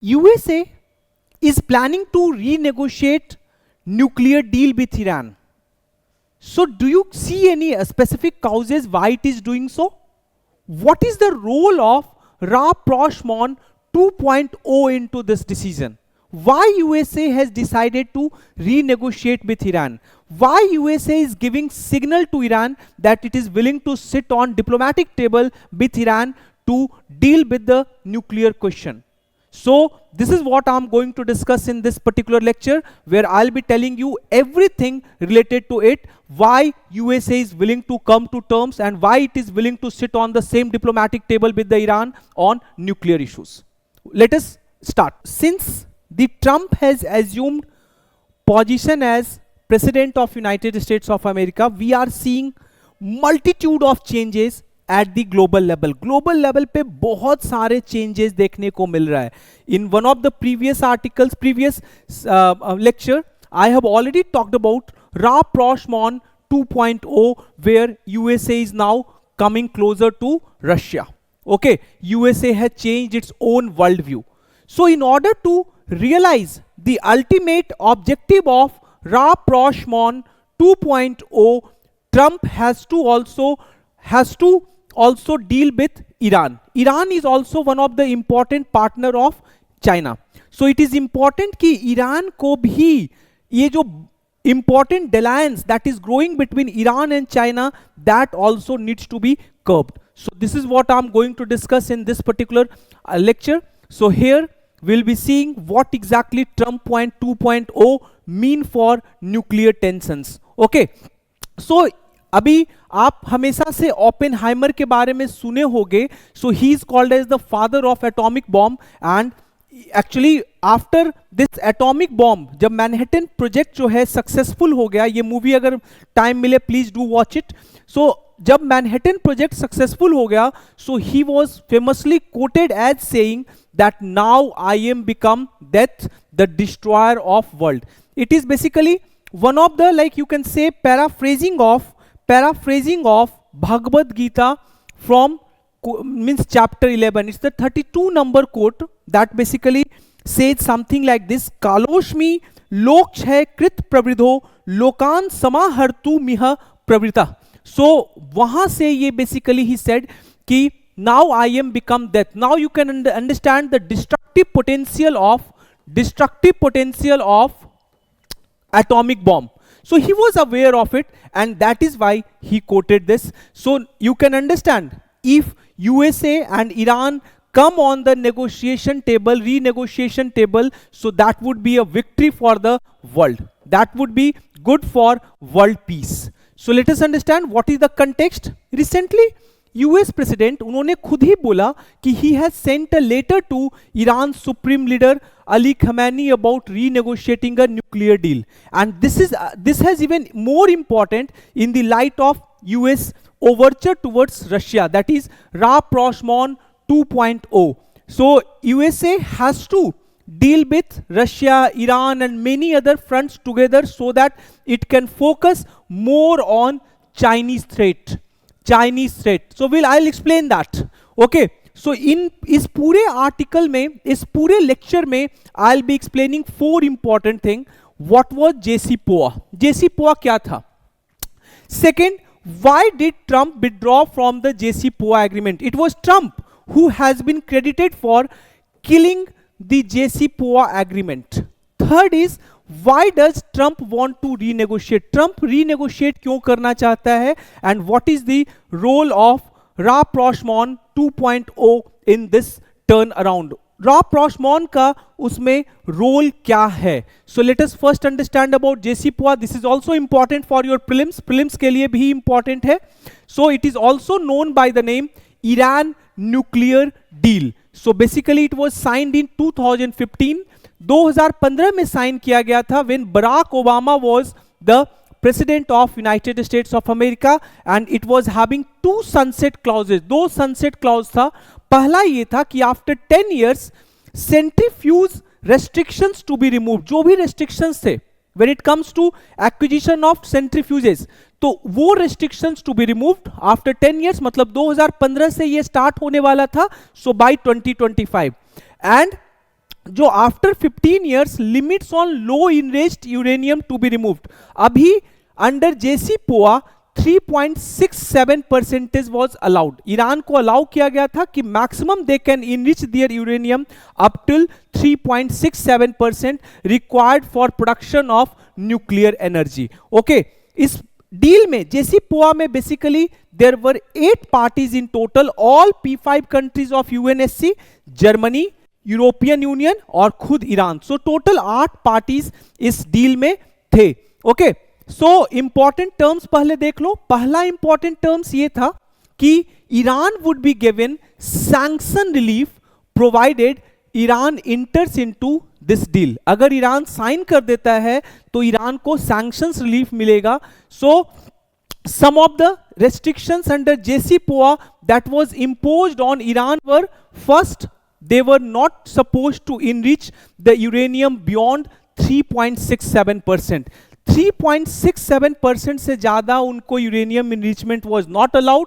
USA is planning to renegotiate nuclear deal with Iran. So do you see any specific causes why it is doing so? What is the role of Rapprochement 2.0 into this decision? Why USA has decided to renegotiate with Iran? Why USA is giving signal to Iran that it is willing to sit on diplomatic table with Iran to deal with the nuclear question? So this is what I'm going to discuss in this particular lecture, where I'll be telling you everything related to it, why USA is willing to come to terms and why it is willing to sit on the same diplomatic table with the Iran on nuclear issues. Let us start. Since the Trump has assumed position as President of United States of America, we are seeing multitude of changes at the global level. Global level पे बहुत सारे changes देखने को मिल रहा है. In one of the previous articles, previous lecture, I have already talked about Rapprochement 2.0, where USA is now coming closer to Russia. Okay, USA has changed its own worldview. So in order to realize the ultimate objective of Rapprochement 2.0, Trump has to also deal with Iran. Iran is also one of the important partner of China. So it is important कि Iran को भी ये जो important alliance that is growing between Iran and China, that also needs to be curbed. So this is what I'm going to discuss in this particular lecture. So here we'll be seeing what exactly Trump 2.0 mean for nuclear tensions. Okay, so अभी आप हमेशा से Oppenheimer के बारे में सुने होंगे. So he is called as the father of atomic bomb, and actually after this atomic bomb जब मैनहट्टन प्रोजेक्ट जो है सक्सेसफुल हो गया, ये मूवी अगर टाइम मिले please do watch it. So जब मैनहट्टन प्रोजेक्ट सक्सेसफुल हो गया, so he was famously quoted as saying that now I am become death the destroyer of world. It is basically one of the like you can say paraphrasing of Bhagavad Gita from means chapter 11. It's the 32 number quote that basically says something like this: Kaloshmi lokshayakrit pravridho lokan samahartu miha pravrita. So वहां से ये basically he said कि now I am become death. Now you can understand the destructive potential of atomic bomb. So he was aware of it, and that is why he quoted this. So you can understand, if USA and Iran come on the renegotiation table, so that would be a victory for the world. That would be good for world peace. So let us understand what is the context. Recently US president उन्होंने खुद ही बोला कि he has sent a letter to Iran supreme leader Ali Khamenei about renegotiating a nuclear deal, and this has even more important in the light of US overture towards Russia, that is Rapprochement 2.0. So USA has to deal with Russia, Iran and many other fronts together so that it can focus more on Chinese threat. So I'll explain that. Okay, so in इस पूरे article में, इस पूरे lecture में I'll be explaining 4 important thing. What was 𝐃𝐨𝐧'𝐭? 𝐃𝐨𝐽 क्या था? Second, why did Trump withdraw from the 𝐃𝐨𝐽 agreement? It was Trump who has been credited for killing the 𝐃𝐨𝐽 agreement. Third is, why does Trump want to renegotiate? Trump renegotiate क्यों करना चाहता है? And what is the role of Rapprochement 2.0 in this turn around? Rapprochement का उसमें role क्या है? So let us first understand about 𝐃𝐨𝐽. This is also important for your prelims के लिए भी important है. So it is also known by the name Iran nuclear deal. So basically it was signed in 2015. 2015 में sign किया गया था when Barack Obama was the president of United States of America, and it was having 2 sunset clauses. 2 sunset clause था. पहला ये था कि after 10 years centrifuge restrictions to be removed. जो भी restrictions थे when it comes to acquisition of centrifuges, तो वो restrictions to be removed after 10 years, मतलब 2015 से ये start होने वाला था. So by 2025, and जो after 15 years limits on low enriched uranium to be removed, अभी under JCPOA 3.67% was allowed, Iran को अलाउ किया गया था कि maximum they can enrich their uranium up till 3.67% required for production of nuclear energy. Okay, इस deal में JCPOA में basically there were 8 parties in total, all P5 countries of UNSC, Germany, European Union और खुद Iran. So total 8 parties इस deal में थे। Okay, so important terms पहले देख लो। पहला इंपॉर्टेंट टर्म्स ये था कि Iran would be given sanction relief provided Iran इंटर्स into this deal. अगर ईरान साइन कर देता है तो ईरान को सैंक्शंस रिलीफ मिलेगा। सो some of the restrictions under JCPOA that was imposed on Iran were, first, they were not supposed to enrich the uranium beyond 3.67%. 3.67% से ज़्यादा उनको uranium enrichment was not allowed.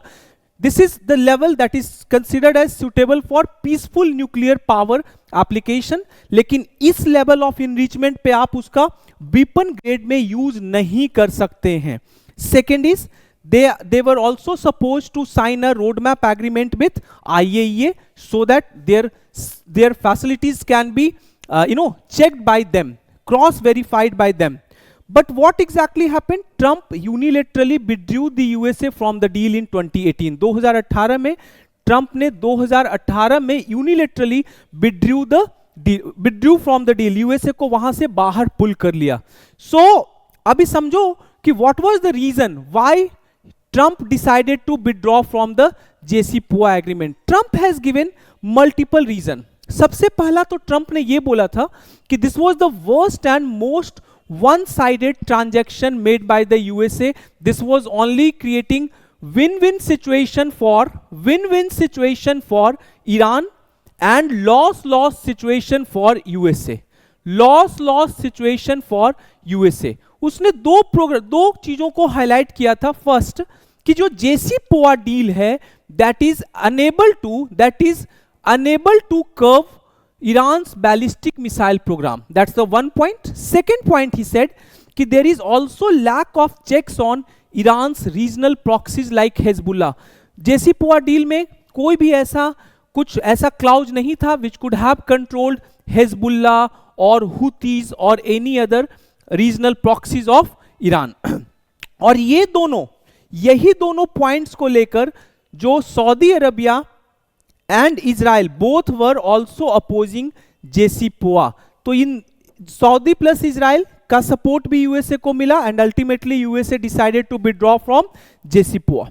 This is the level that is considered as suitable for peaceful nuclear power application. लेकिन इस level of enrichment पे आप उसका weapon grade में use नहीं कर सकते हैं. Second is they were also supposed to sign a roadmap agreement with IAEA so that their facilities can be checked by them, cross verified by them. But what exactly happened? Trump unilaterally withdrew the USA from the deal in 2018. 2018 में Trump ने 2018 में unilaterally withdrew from the deal, USA को वहां से बाहर पुल कर लिया. So अभी समझो कि what was the reason why Trump decided to withdraw from the JCPOA agreement. Trump has given multiple reason. सबसे पहला तो ट्रंप ने ये बोला था कि this was the worst and most one-sided transaction made by the USA. This was only creating win-win situation for Iran and loss-loss situation for USA. Loss-loss situation for USA. उसने दो चीजों को हाईलाइट किया था. फर्स्ट कि जो JCPOA deal है that is unable to curb Iran's ballistic missile program. That's the one point. Second point, he said कि there is also lack of checks on Iran's regional proxies like Hezbollah. JCPOA deal में कोई भी कुछ ऐसा clause नहीं था which could have controlled Hezbollah or Houthis or any other regional proxies of Iran. और यही दोनों पॉइंट्स को लेकर जो Saudi Arabia and Israel both were also opposing JCPOA. तो इन सऊदी प्लस इजराइल का सपोर्ट भी यूएसए को मिला and ultimately USA decided to withdraw from JCPOA.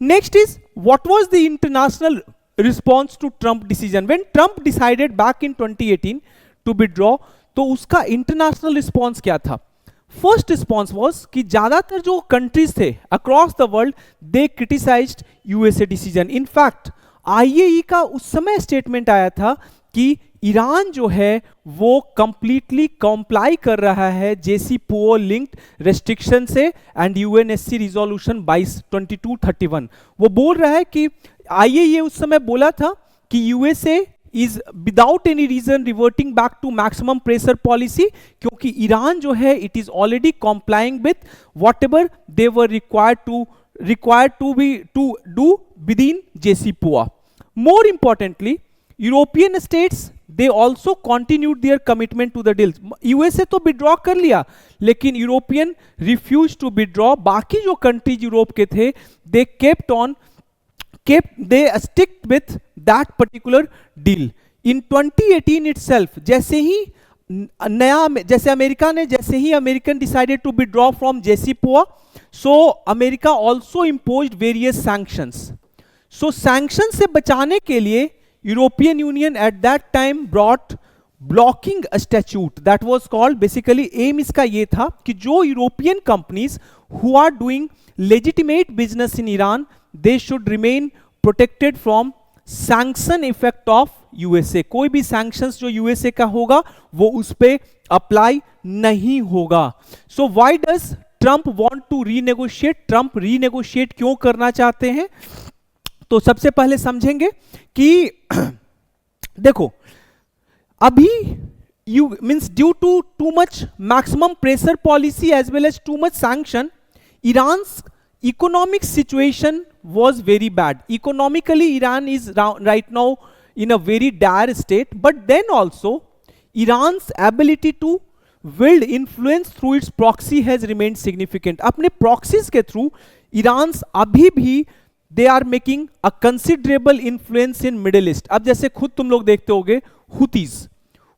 Next is what was the international response to Trump decision. When Trump decided back in 2018 to withdraw, तो उसका international response क्या था. First response was कि ज्यादातर जो countries थे across the world they criticised USA decision. In fact IAEA का उस समय स्टेटमेंट आया था कि ईरान जो है वो कंप्लीटली कंप्लाई कर रहा है JCPOA लिंक्ड रेस्ट्रिक्शन से एंड UNSC रिजोल्यूशन 2231. वो बोल रहा है कि IAEA उस समय बोला था कि USA is without any reason reverting back to maximum pressure policy, क्योंकि ईरान जो है it is already complying with whatever they were required to do within JCPOA. More importantly, European states they also continued their commitment to the deal. USA तो withdraw कर लिया लेकिन European refused to withdraw. बाकी जो countries Europe के थे they they stick with that particular deal. In 2018 itself, जैसे ही American decided to withdraw from JCPOA, so America also imposed various sanctions. So sanctions से बचाने के लिए European Union at that time brought blocking a statute that was called, basically aim इसका ये था कि जो European companies who are doing legitimate business in Iran, they should remain protected from sanction effect of USA. कोई भी sanctions जो USA का होगा वो उस पे अप्लाई नहीं होगा. So why does Trump want to renegotiate? Trump renegotiate क्यों करना चाहते हैं? तो सबसे पहले समझेंगे कि देखो अभी you means due to too much maximum pressure policy as well as too much sanction, Iran's economic situation was very bad. Economically, Iran is right now in a very dire state, but then also Iran's ability to wield influence through its proxy has remained significant. अपने proxies के through Iran's अभी भी they are making a considerable influence in Middle East. अब जैसे खुद तुम लोग देखते होगे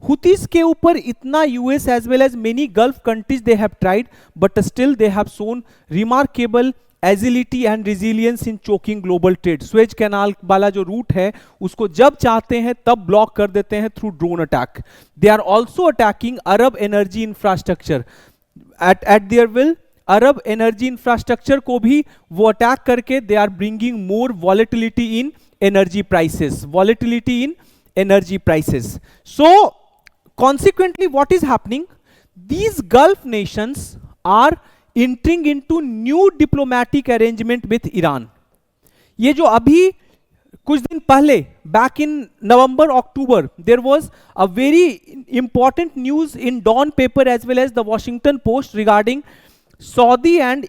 Houthis के ऊपर इतना US as well as many Gulf countries they have tried, but still they have shown remarkable agility and resilience in choking global trade. Suez canal वाला जो रूट है उसको जब चाहते हैं तब ब्लॉक कर देते हैं through drone attack. They are also attacking Arab energy infrastructure at their will. Arab energy infrastructure को भी वो अटैक करके they are bringing more volatility in energy prices. Volatility in energy prices. So consequently what is happening, these Gulf nations are entering into new diplomatic arrangement with Iran. ये जो अभी कुछ दिन पहले back in November October there was a very important news in Dawn paper as well as the Washington Post regarding Saudi and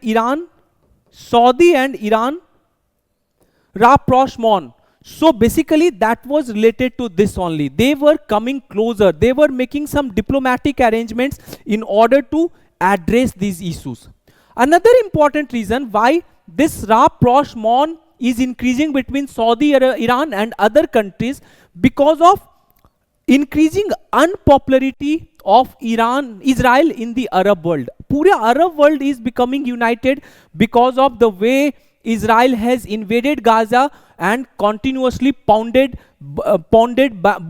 Iran rapprochement. So basically that was related to this only. They were coming closer. They were making some diplomatic arrangements in order to address these issues. Another important reason why this rapprochement is increasing between Saudi Iran and other countries, because of increasing unpopularity of Israel in the Arab world. पूरा Arab world is becoming united because of the way Israel has invaded Gaza and continuously pounded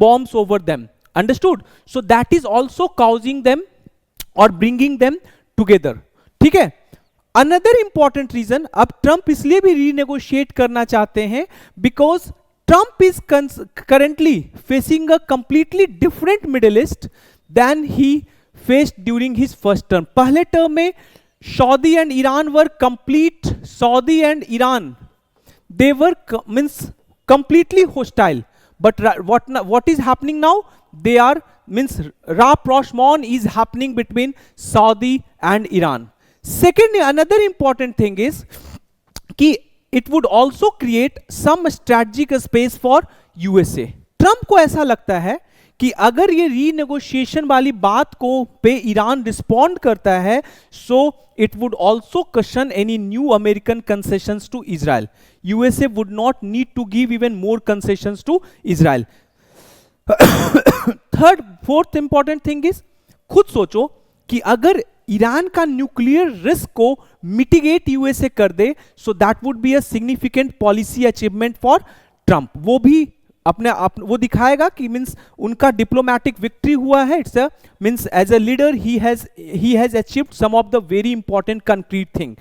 bombs over them. Understood? So that is also causing them or bringing them together. ठीक है? Another important reason, अब Trump इसलिए भी renegotiate करना चाहते हैं because Trump is currently facing a completely different Middle East than he faced during his first term. पहले term में Saudi and Iran were complete. Saudi and Iran, they were completely hostile. But what is happening now? They are rapprochement is happening between Saudi and Iran. Second, another important thing is कि it would also create some strategic space for USA. Trump को ऐसा लगता है कि अगर ये renegotiation वाली बात को पे ईरान रिस्पॉन्ड करता है, so it would also question any new American concessions to Israel. USA would not need to give even more concessions to Israel. Third fourth important thing is, खुद सोचो कि अगर ईरान का न्यूक्लियर रिस्क को mitigate USA कर दे, so that would be a significant policy achievement for Trump. वो भी अपने वो दिखाएगा कि मींस उनका डिप्लोमैटिक विक्ट्री हुआ है. It's means as a leader he has achieved some of the very important concrete thing,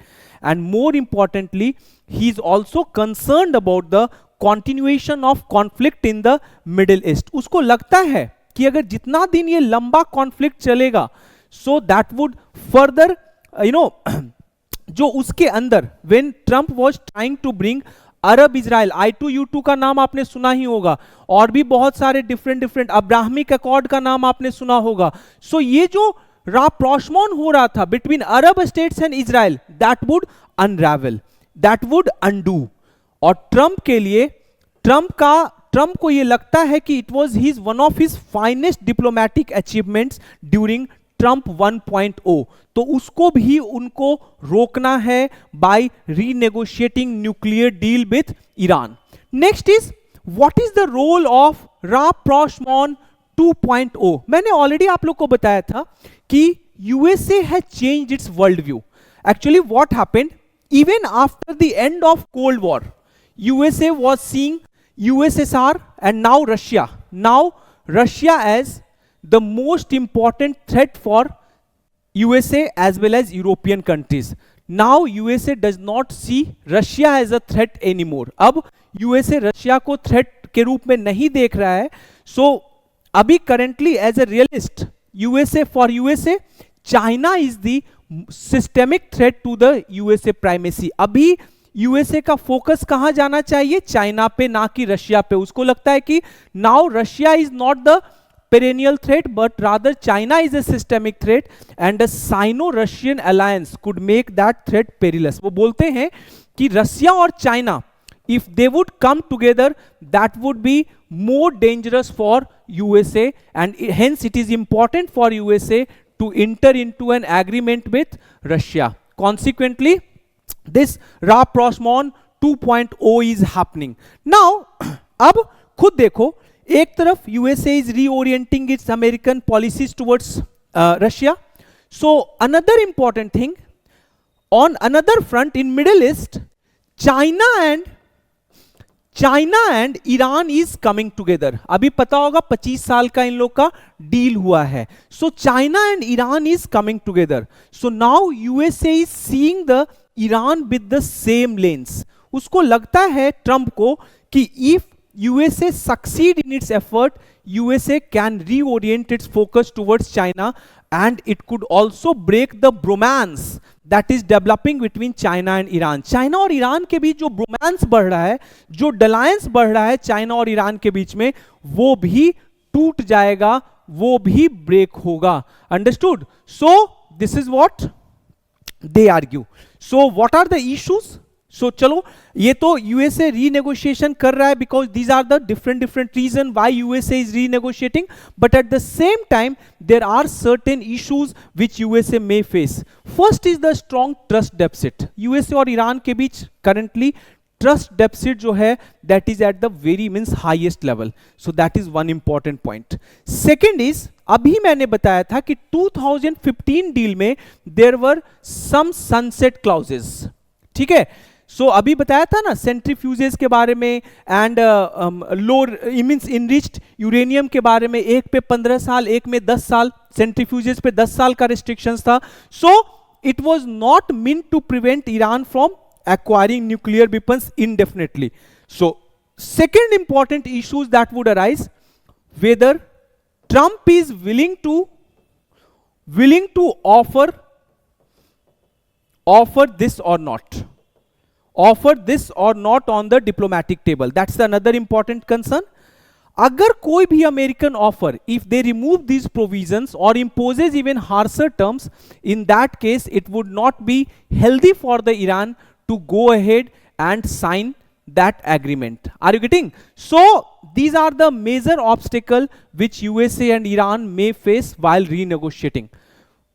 and more importantly he is also concerned about the continuation of conflict in the Middle East. उसको लगता है कि अगर जितना दिन ये लंबा conflict चलेगा, सो दैट वुड फर्दर जो उसके अंदर when Trump was trying to bring Arab Israel, I2U2 का नाम आपने सुना ही होगा, और भी बहुत सारे डिफरेंट अब्राहमिक अकॉर्ड का नाम आपने सुना होगा. सो ये जो rapprochement हो रहा था between Arab states and Israel, that would unravel, that would undo. और ट्रंप के लिए ट्रंप को ये लगता है कि it was his one of his finest diplomatic achievements during Trump 1.0. तो उसको भी उनको रोकना है by renegotiating nuclear deal with Iran. Next is what is the role of rapprochement 2.0. मैंने ऑलरेडी आप लोग को बताया था कि USA has changed it's world view. Actually what happened, even after the end of cold war, USA was seeing USSR and now Russia as the most important threat for USA as well as European countries. Now USA does not see Russia as a threat anymore. अब USA Russia को threat के रूप में नहीं देख रहा है. So अभी currently as a realist, for USA, China is the systemic threat to the USA primacy. अभी यूएसए का फोकस कहां जाना चाहिए? चाइना पे, ना कि रशिया पे. उसको लगता है कि now Russia is not the perennial threat, but rather China is a systemic threat, and a Sino-Russian alliance could make that threat perilous. वो बोलते हैं कि रसिया और China, if they would come together, that would be more dangerous for USA, and hence it is important for USA to enter into an agreement with Russia. Consequently, this rapprochement 2.0 is happening. Now, अब खुद देखो, एक तरफ USA is reorienting its American policies towards Russia. So another important thing, on another front in Middle East, China and Iran is coming together. अभी पता होगा 25 साल का इन लोग का डील हुआ है. So China and Iran is coming together. So now USA is seeing the Iran with the same lens. उसको लगता है ट्रंप को कि if USA succeed in its effort, USA can reorient its focus towards China, and it could also break the bromance that is developing between China and Iran. China और Iran के बीच जो bromance बढ़ रहा है, जो alliance बढ़ रहा है चाइना और ईरान के बीच में, वो भी टूट जाएगा, वो भी break होगा. Understood? So this is what they argue. So what are the issues? So चलो, ये तो USA renegotiation कर रहा है because these are the different reason why USA is renegotiating, but at the same time there are certain issues which USA may face. First is the strong trust deficit. USA और Iran के बीच currently trust deficit जो है that is at the very means highest level. So that is one important point. Second is, अभी मैंने बताया था कि 2015 deal में there were some sunset clauses. ठीक है, सो अभी बताया था ना सेंट्रीफ्यूजेस के बारे में and low means enriched uranium के बारे में, एक पे 15 साल, एक में 10 साल, सेंट्रीफ्यूजेस पे 10 साल का रिस्ट्रिक्शंस था. So it was not meant to prevent Iran from acquiring nuclear weapons indefinitely. So second important issues that would arise, whether Trump is willing to offer this or not. Offer this or not on the diplomatic table. That's another important concern. अगर कोई भी American offer, if they remove these provisions or imposes even harsher terms, in that case it would not be healthy for the Iran to go ahead and sign that agreement. Are you getting? So these are the major obstacle which USA and Iran may face while renegotiating.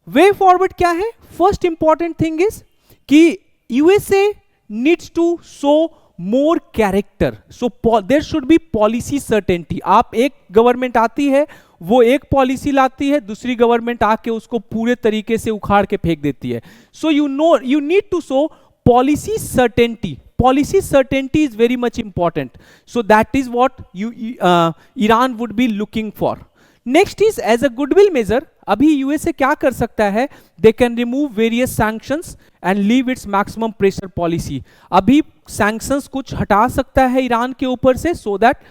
Way forward क्या है? First important thing is कि USA needs to show more character. So there should be policy certainty. आप एक government आती है, वो एक policy लाती है, दूसरी गवर्नमेंट आके उसको पूरे तरीके से उखाड़ के फेंक देती है. So you need to show policy certainty. Policy certainty is very much important. So that is what Iran would be looking for. Next is as a goodwill measure. अभी यूएसए क्या कर सकता है? They can remove various sanctions and leave its maximum pressure policy. अभी sanctions कुछ हटा सकता है ईरान के ऊपर से, so that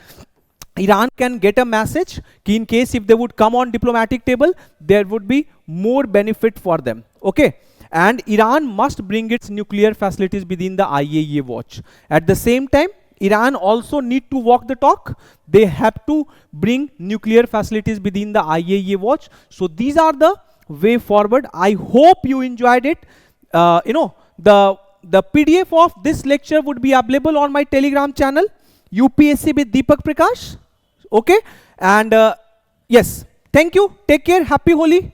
Iran can get a message कि in case if they would come on diplomatic table, there would be more benefit for them. Okay. And Iran must bring its nuclear facilities within the IAEA watch. At the same time, Iran also need to walk the talk. They have to bring nuclear facilities within the IAEA watch. So these are the way forward. I hope you enjoyed it. The PDF of this lecture would be available on my Telegram channel, UPSC with Deepak Prakash. Okay. And yes, thank you. Take care. Happy Holi.